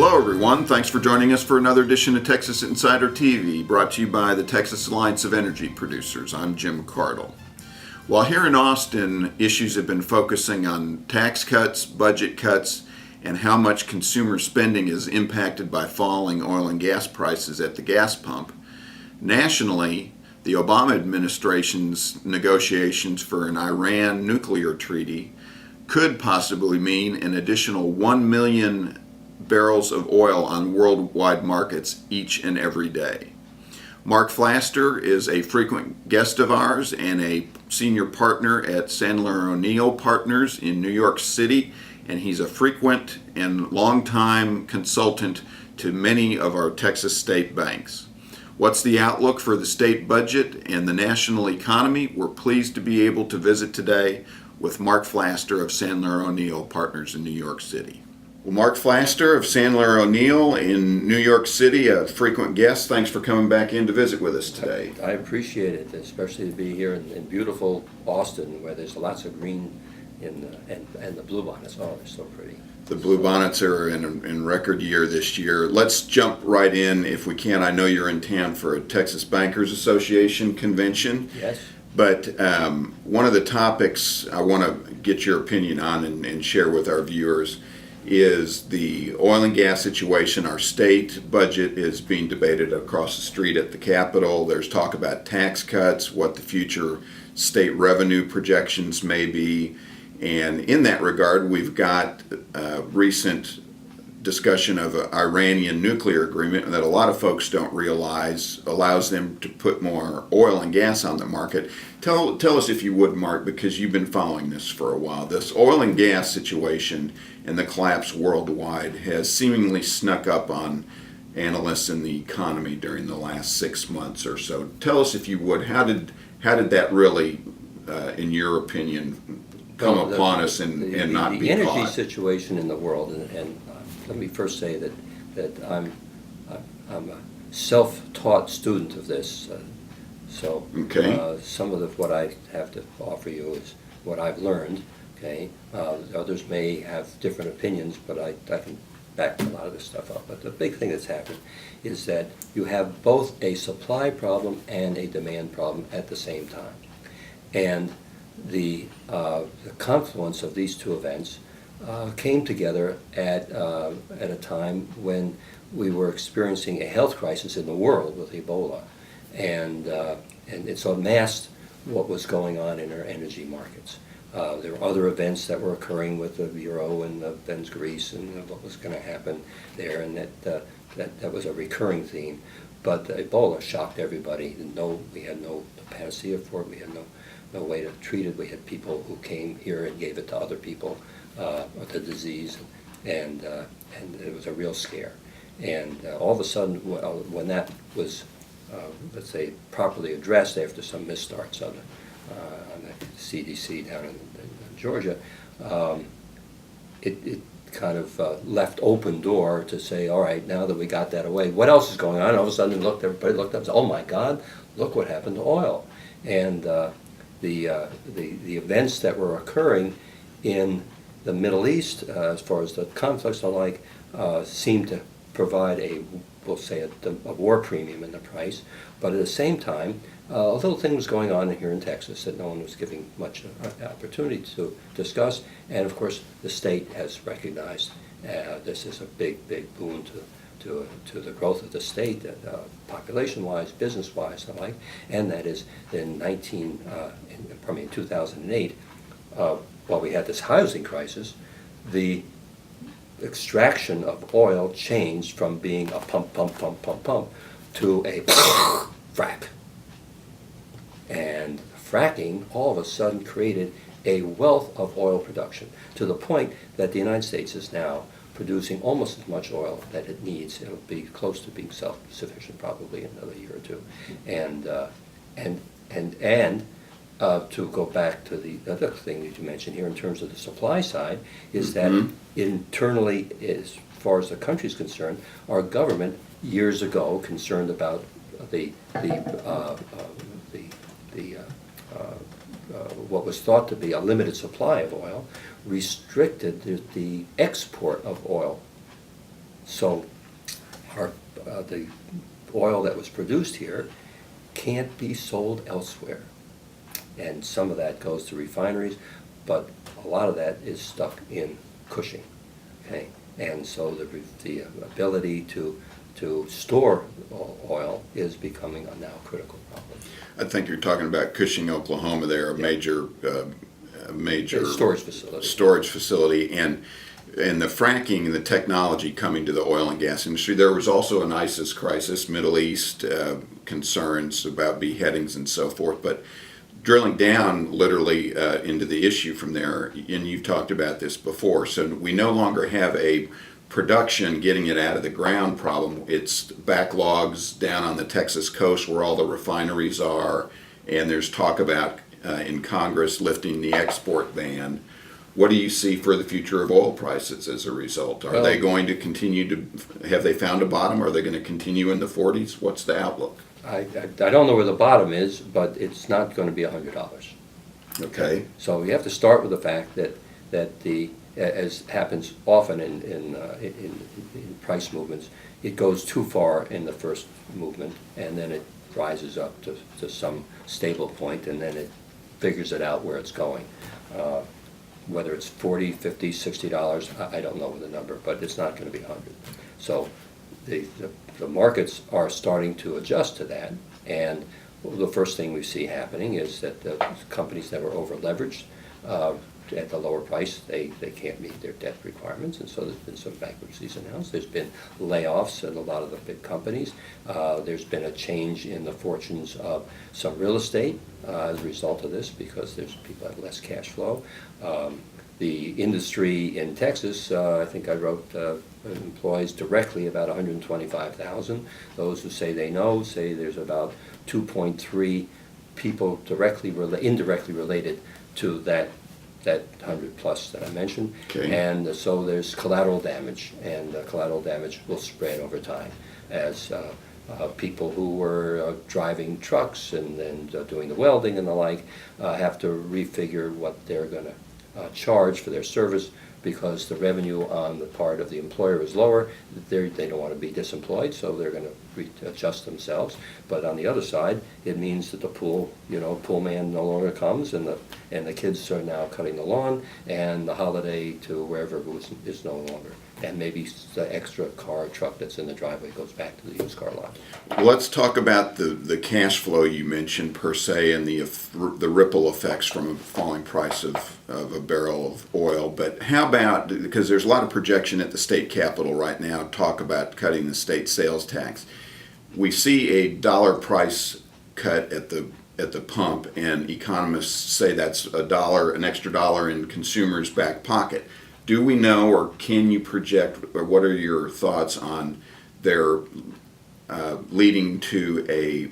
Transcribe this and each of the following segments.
Hello everyone, thanks for joining us for another edition of Texas Insider TV, brought to you by the Texas Alliance of Energy Producers. I'm Jim Cardle. While here in Austin, issues have been focusing on tax cuts, budget cuts, and how much consumer spending is impacted by falling oil and gas prices at the gas pump, nationally, the Obama administration's negotiations for an Iran nuclear treaty could possibly mean an additional 1 million barrels of oil on worldwide markets each and every day. Marc Flaster is a frequent guest of ours and a senior partner at Sandler O'Neill Partners in New York City, and he's a frequent and longtime consultant to many of our Texas state banks. What's the outlook for the state budget and the national economy? We're pleased to be able to visit today with Marc Flaster of Sandler O'Neill Partners in New York City. Well, Marc Flaster of Sandler O'Neill in New York City, a frequent guest. Thanks for coming back in to visit with us today. I appreciate it, especially to be here in beautiful Austin, where there's lots of green and the bluebonnets. Oh, they're so pretty. The bluebonnets are in record year this year. Let's jump right in if we can. I know you're in town for a Texas Bankers Association convention. Yes. But one of the topics I want to get your opinion on and share with our viewers is the oil and gas situation. Our state budget is being debated across the street at the Capitol. There's talk about tax cuts, what the future state revenue projections may be. And in that regard, we've got a recent discussion of an Iranian nuclear agreement that a lot of folks don't realize allows them to put more oil and gas on the market. Tell us, if you would, Marc, because you've been following this for a while. This oil and gas situation and the collapse worldwide has seemingly snuck up on analysts in the economy during the last 6 months or so. Tell us, if you would, how did that really, in your opinion, come upon us and not be the energy caught? situation in the world, and let me first say that I'm a self-taught student of this. So okay. Some of what I have to offer you is what I've learned. Okay, others may have different opinions, but I can back a lot of this stuff up. But the big thing that's happened is that you have both a supply problem and a demand problem at the same time, and the confluence of these two events came together at a time when we were experiencing a health crisis in the world with Ebola, and it so masked what was going on in our energy markets. There were other events that were occurring with the euro and the Ben's Greece and what was going to happen there, and that was a recurring theme. But Ebola shocked everybody. We had no panacea for it. We had no way to treat it. We had people who came here and gave it to other people, the disease, and it was a real scare. And all of a sudden, when that was, let's say, properly addressed after some misstarts on the CDC down in Georgia, it kind of left open door to say, all right, now that we got that away, what else is going on? And all of a sudden, everybody looked up and said, oh my God, look what happened to oil. And the events that were occurring in the Middle East, as far as the conflicts and the like, seemed to provide we'll say a war premium in the price. But at the same time, a little thing was going on here in Texas that no one was giving much opportunity to discuss. And of course, the state has recognized this is a big boon to the growth of the state, population-wise, business-wise, and the like. And that is in 2008, while we had this housing crisis, the extraction of oil changed from being a pump to a frack. And fracking all of a sudden created a wealth of oil production to the point that the United States is now producing almost as much oil that it needs. It'll be close to being self-sufficient probably in another year or two. And to go back to the other thing that you mentioned here in terms of the supply side is that internally, as far as the country is concerned, our government years ago concerned about what was thought to be a limited supply of oil, restricted the export of oil So the oil that was produced here can't be sold elsewhere. And some of that goes to refineries, but a lot of that is stuck in Cushing. Okay? And so the ability to store oil is becoming a now critical problem. I think you're talking about Cushing, Oklahoma there, a major Storage facility. storage facility, and the fracking and the technology coming to the oil and gas industry. There was also an ISIS crisis, Middle East concerns about beheadings and so forth, but drilling down literally into the issue from there, and you've talked about this before, so we no longer have a production getting it out of the ground problem. It's backlogs down on the Texas coast where all the refineries are, and there's talk about in Congress lifting the export ban. What do you see for the future of oil prices as a result? Are they going to continue to, have they found a bottom? Are they going to continue in the 40s? What's the outlook? I don't know where the bottom is, but it's not going to be $100. Okay. So you have to start with the fact that as happens often in price movements, it goes too far in the first movement, and then it rises up to some stable point, and then it figures it out where it's going. Whether it's $40, $50, $60, I don't know the number, but it's not going to be 100. So the markets are starting to adjust to that, and the first thing we see happening is that the companies that were over leveraged at the lower price, they can't meet their debt requirements, and so there's been some bankruptcies announced. There's been layoffs at a lot of the big companies. There's been a change in the fortunes of some real estate as a result of this, because people have less cash flow. The industry in Texas, I think I wrote, employs directly about 125,000. Those who say they know say there's about 2.3 people indirectly related to that 100 plus that I mentioned. Okay. And so there's collateral damage, and collateral damage will spread over time as people who were driving trucks and then doing the welding and the like have to refigure what they're going to charge for their service, because the revenue on the part of the employer is lower. They don't want to be disemployed, so they're going to adjust themselves. But on the other side, it means that the pool man no longer comes, and the kids are now cutting the lawn, and the holiday to wherever is no longer. And maybe the extra car or truck that's in the driveway goes back to the used car lot. Let's talk about the cash flow you mentioned per se, and the ripple effects from a falling price of a barrel of oil. But how about, because there's a lot of projection at the state capitol right now, talk about cutting the state sales tax. We see a dollar price cut at the pump, and economists say that's an extra dollar in consumers' back pocket. Do we know, or can you project, or what are your thoughts on their leading to a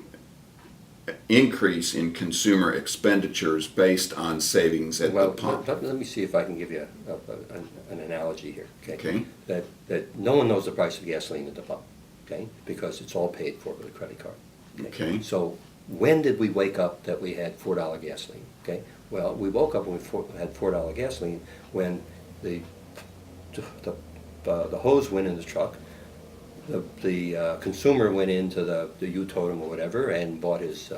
increase in consumer expenditures based on savings at the pump? Let me see if I can give you an analogy here. Okay. That no one knows the price of gasoline at the pump, okay, because it's all paid for with a credit card. Okay. So when did we wake up that we had $4 gasoline? Okay. Well, we woke up when we had $4 gasoline when the hose went in the truck, the consumer went into the U-Totem or whatever and bought his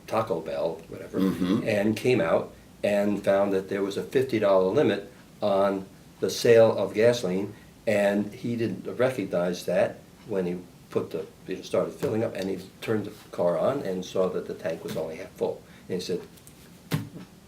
Taco Bell, whatever, and came out and found that there was a $50 limit on the sale of gasoline, and he didn't recognize that when he started filling up, and he turned the car on and saw that the tank was only half full, and he said,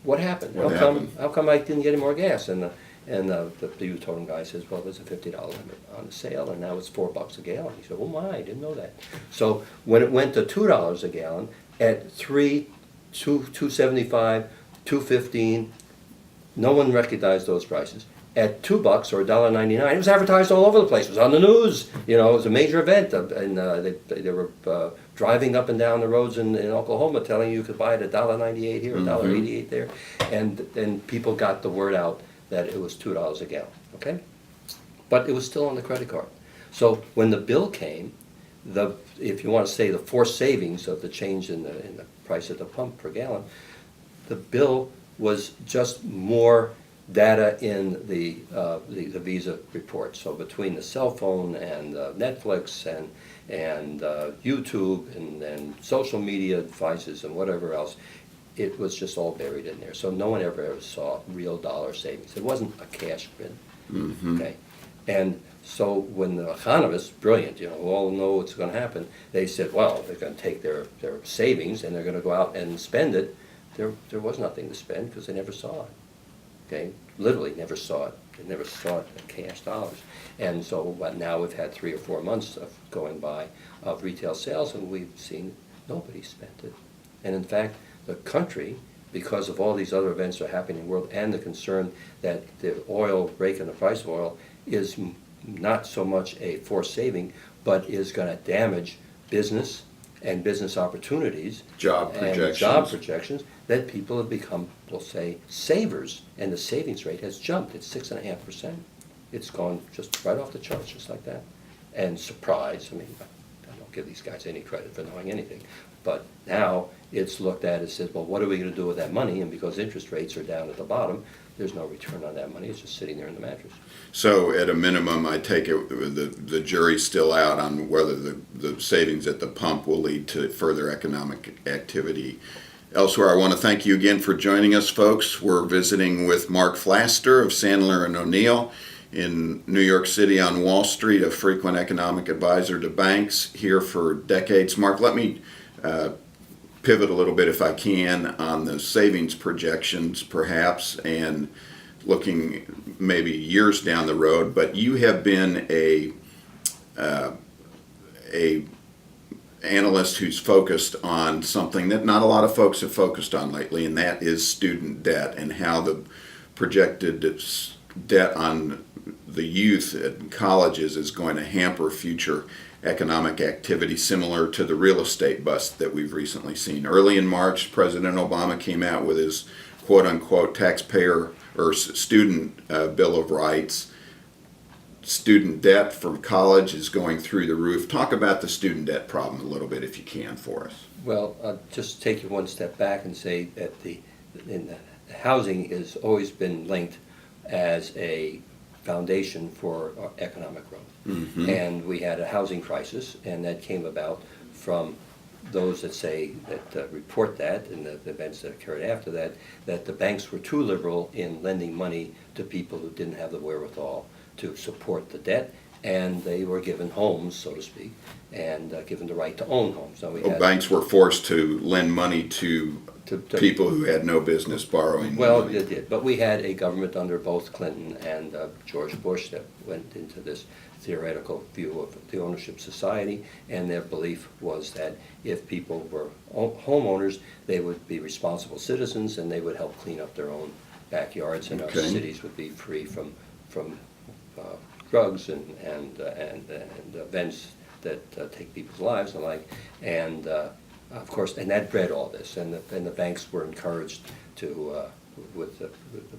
"What happened? How come I didn't get any more gas?" And the U-Totem guy says, "Well, there's a $50 limit on the sale, and now it's $4 a gallon." He said, "Oh my, I didn't know that." So when it went to $2 a gallon, at $2.75, $2.15, no one recognized those prices. At $2 or $1.99, it was advertised all over the place. It was on the news. It was a major event, and they were driving up and down the roads in Oklahoma, telling you could buy it at $1.98 here, $1.88 there, and people got the word out that it was $2 a gallon. Okay, but it was still on the credit card. So when the bill came, if you want to say the forced savings of the change in the price at the pump per gallon, the bill was just more data in the Visa report. So between the cell phone and Netflix and YouTube and social media devices and whatever else, it was just all buried in there. So no one ever saw real dollar savings. It wasn't a cash grid. Okay, and so when the economists, brilliant, who all know what's going to happen, they said, well, they're going to take their savings and they're going to go out and spend it. There was nothing to spend because they never saw it. Okay, literally never saw it. They never saw it in cash dollars. And so now we've had 3 or 4 months of going by of retail sales, and we've seen nobody spent it. And in fact, the country, because of all these other events that are happening in the world and the concern that the oil, breaking the price of oil, is not so much a forced saving, but is going to damage business and business opportunities, job projections, that people have become, we'll say, savers, and the savings rate has jumped. It's 6.5%. It's gone just right off the charts, just like that. And surprise, I mean, I don't give these guys any credit for knowing anything, but now it's looked at and says, well, what are we going to do with that money? And because interest rates are down at the bottom, there's no return on that money. It's just sitting there in the mattress. So at a minimum, I take it the jury's still out on whether the savings at the pump will lead to further economic activity elsewhere. I want to thank you again for joining us, folks. We're visiting with Marc Flaster of Sandler and O'Neill in New York City on Wall Street, a frequent economic advisor to banks here for decades. Marc, let me pivot a little bit, if I can, on the savings projections, perhaps, and looking maybe years down the road. But you have been a analyst who's focused on something that not a lot of folks have focused on lately, and that is student debt and how the projected debt on the youth at colleges is going to hamper future economic activity, similar to the real estate bust that we've recently seen. Early in March, President Obama came out with his quote-unquote taxpayer or student Bill of Rights. Student debt from college is going through the roof. Talk about the student debt problem a little bit, if you can, for us. Well, I'll just take you one step back and say that housing has always been linked as a foundation for economic growth. Mm-hmm. And we had a housing crisis, and that came about from those that say that report that, and the events that occurred after that, that the banks were too liberal in lending money to people who didn't have the wherewithal to support the debt, and they were given homes, so to speak, and given the right to own homes. So banks were forced to lend money to people who had no business borrowing money. Well, they did, but we had a government under both Clinton and George Bush that went into this theoretical view of the ownership society, and their belief was that if people were homeowners, they would be responsible citizens and they would help clean up their own backyards, and our cities would be free from drugs and events that take people's lives and like, and of course, and that bred all this, and the banks were encouraged to, with the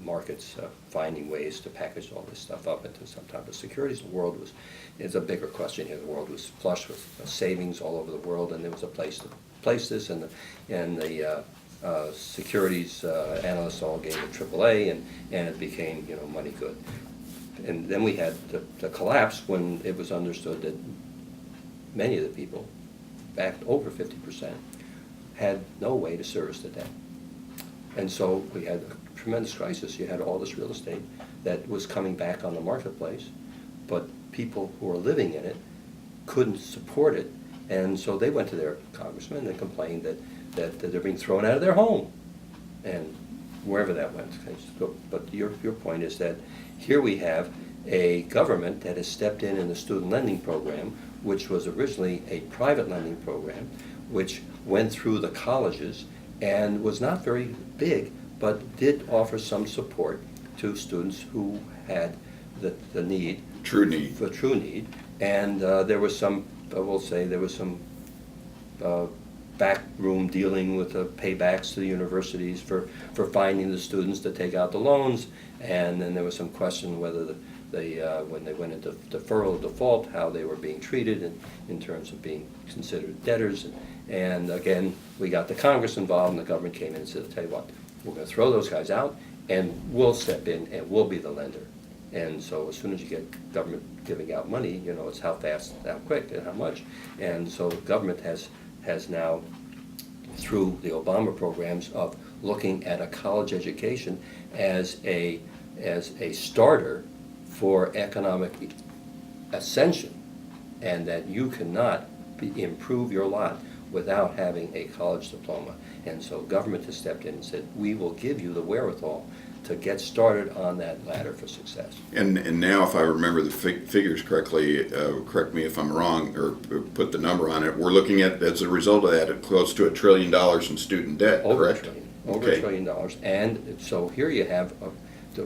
markets finding ways to package all this stuff up into some type of securities. The world it's a bigger question here. The world was flush with savings all over the world, and there was a place to place this, and the securities analysts all gave it AAA, and it became money good. And then we had the collapse when it was understood that many of the people, in fact over 50%, had no way to service the debt. And so we had a tremendous crisis. You had all this real estate that was coming back on the marketplace, but people who were living in it couldn't support it, and so they went to their congressman and complained that they're being thrown out of their home, and wherever that went. But your point is that here we have a government that has stepped in the student lending program, which was originally a private lending program, which went through the colleges and was not very big, but did offer some support to students who had the need. True need. For true need. And there was some, I will say, there was some backroom dealing with the paybacks to the universities for finding the students to take out the loans, and then there was some question whether when they went into deferral default, how they were being treated in terms of being considered debtors. And again, we got the Congress involved, and the government came in and said, I'll tell you what, we're going to throw those guys out, and we'll step in and we'll be the lender. And so as soon as you get government giving out money, it's how fast, how quick, and how much. And so government has now, through the Obama programs of looking at a college education as a starter for economic ascension, and that you cannot improve your lot without having a college diploma. And so government has stepped in and said, we will give you the wherewithal to get started on that ladder for success. And now, if I remember the figures correctly, correct me if I'm wrong, or put the number on it, we're looking at, as a result of that, close to $1 trillion in student debt, correct? Over $1 trillion. And so here you have,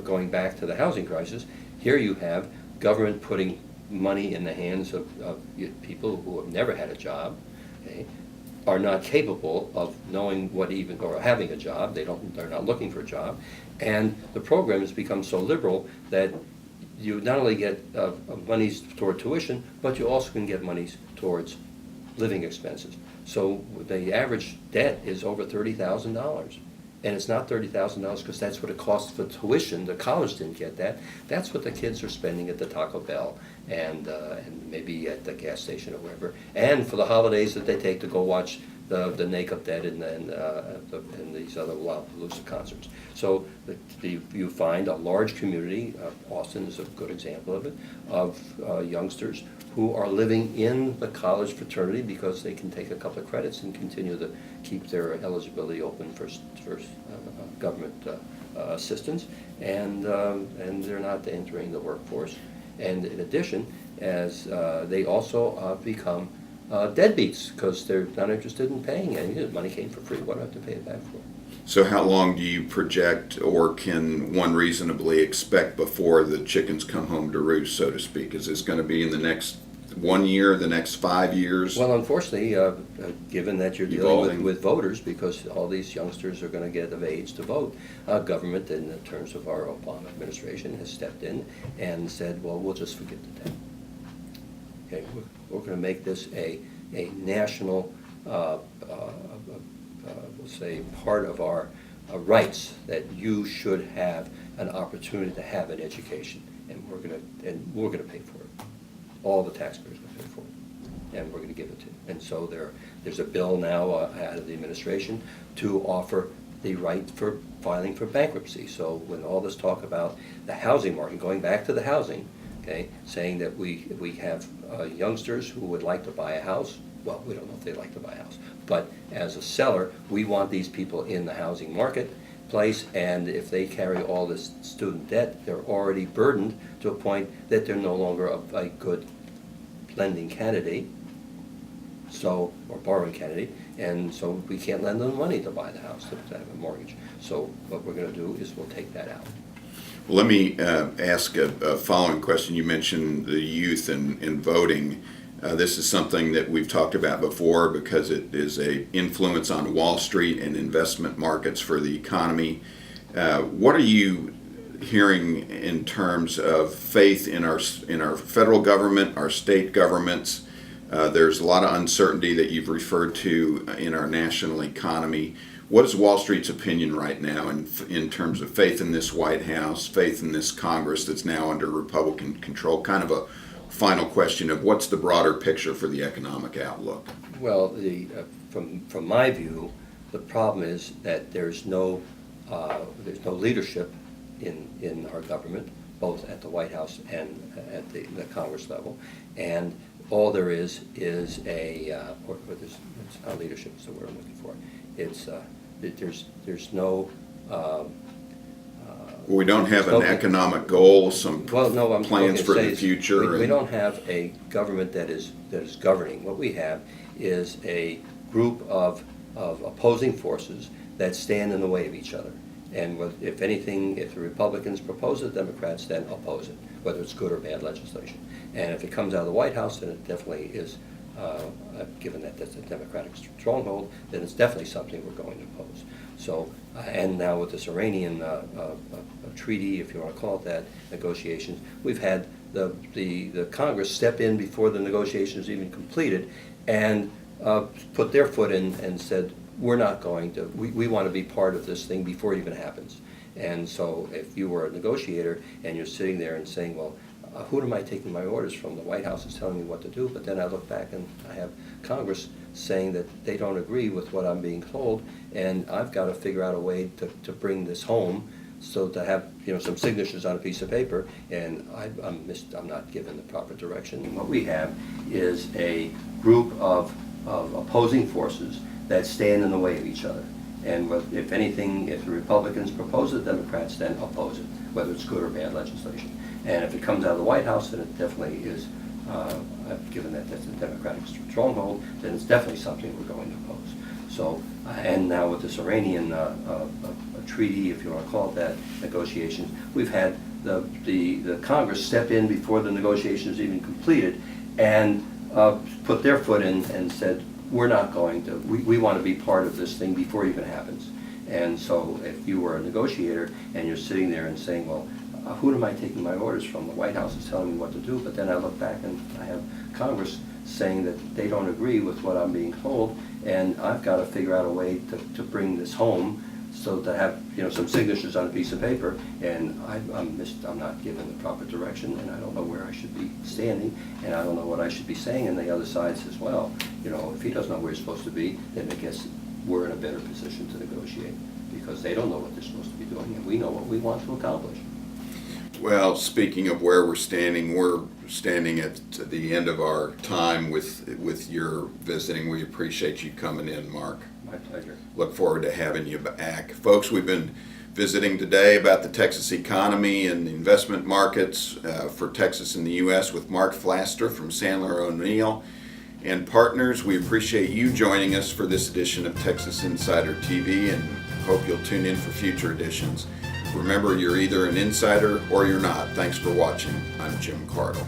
going back to the housing crisis, here you have government putting money in the hands of people who have never had a job, okay, are not capable of knowing what even, or having a job. They're not looking for a job. And the program has become so liberal that you not only get monies toward tuition, but you also can get monies towards living expenses. So the average debt is over $30,000. And it's not $30,000 because that's what it costs for tuition. The college didn't get that. That's what the kids are spending at the Taco Bell and maybe at the gas station or wherever. And for the holidays that they take to go watch the Naked Dead and these other Lollapalooza concerts. So you find a large community, Austin is a good example of it, of youngsters who are living in the college fraternity because they can take a couple of credits and continue to keep their eligibility open for government assistance, and they're not entering the workforce. And in addition, as they also become deadbeats because they're not interested in paying any. The money came for free. What do I have to pay it back for? So how long do you project, or can one reasonably expect before the chickens come home to roost, so to speak? Is this going to be in the next 1 year, the next 5 years? Well, unfortunately, given that you're dealing with voters, because all these youngsters are going to get of age to vote, government, in terms of our Obama administration, has stepped in and said, well, we'll just forget the debt. Okay, we're going to make this a national, we'll say, part of our rights, that you should have an opportunity to have an education, and we're going to pay for it. All the taxpayers are going to pay for it, and we're going to give it to you. And so there's a bill now out of the administration to offer the right for filing for bankruptcy. So when all this talk about the housing market, going back to the housing, okay, saying that we have youngsters who would like to buy a house. Well, we don't know if they'd like to buy a house, but as a seller, we want these people in the housing marketplace, and if they carry all this student debt, they're already burdened to a point that they're no longer a good lending candidate, or borrowing candidate, and so we can't lend them money to buy the house, to have a mortgage. So what we're going to do is we'll take that out. Well, let me ask a following question. You mentioned the youth and voting. This is something that we've talked about before because it is an influence on Wall Street and investment markets for the economy. What are you hearing in terms of faith in our federal government, our state governments? There's a lot of uncertainty that you've referred to in our national economy. What is Wall Street's opinion right now in terms of faith in this White House, faith in this Congress that's now under Republican control? Kind of a final question of what's the broader picture for the economic outlook? Well, from my view, the problem is that there's no leadership in our government, both at the White House and at the Congress level, and all there is it's not leadership is the word I'm looking for. It's there's no. We don't have an economic goal, some plans for the future. We don't have a government that is governing. What we have is a group of opposing forces that stand in the way of each other. And if anything, if the Republicans propose it, the Democrats then oppose it, whether it's good or bad legislation. And if it comes out of the White House, then it definitely is, given that that's a Democratic stronghold, then it's definitely something we're going to oppose. So, and now with this Iranian treaty, if you want to call it that, negotiations, we've had the Congress step in before the negotiations even completed and put their foot in and said, we're not going to, we want to be part of this thing before it even happens. And so if you were a negotiator and you're sitting there and saying, well, who am I taking my orders from? The White House is telling me what to do, but then I look back and I have Congress saying that they don't agree with what I'm being told, and I've got to figure out a way to bring this home, so to have some signatures on a piece of paper, and I'm not given the proper direction. And what we have is a group of opposing forces that stand in the way of each other. And if anything, if the Republicans propose it, the Democrats then oppose it, whether it's good or bad legislation. And if it comes out of the White House, then it definitely is, given that that's a Democratic stronghold, then it's definitely something we're going to oppose. So, and now with this Iranian a treaty, if you want to call it that, negotiations, we've had the Congress step in before the negotiations even completed and put their foot in and said, we're not going to, we want to be part of this thing before it even happens. And so if you were a negotiator and you're sitting there and saying, well, who am I taking my orders from? The White House is telling me what to do, but then I look back and I have Congress saying that they don't agree with what I'm being told, and I've got to figure out a way to bring this home, so to have some signatures on a piece of paper, and I'm not given the proper direction, and I don't know where I should be standing, and I don't know what I should be saying, and the other side says, well, if he doesn't know where he's supposed to be, then I guess we're in a better position to negotiate, because they don't know what they're supposed to be doing, and we know what we want to accomplish. Well, speaking of where we're standing at the end of our time with your visiting. We appreciate you coming in, Mark. My pleasure. Look forward to having you back. Folks, we've been visiting today about the Texas economy and the investment markets for Texas and the U.S. with Marc Flaster from Sandler O'Neill and Partners. We appreciate you joining us for this edition of Texas Insider TV, and hope you'll tune in for future editions. Remember, you're either an insider or you're not. Thanks for watching. I'm Jim Cardle.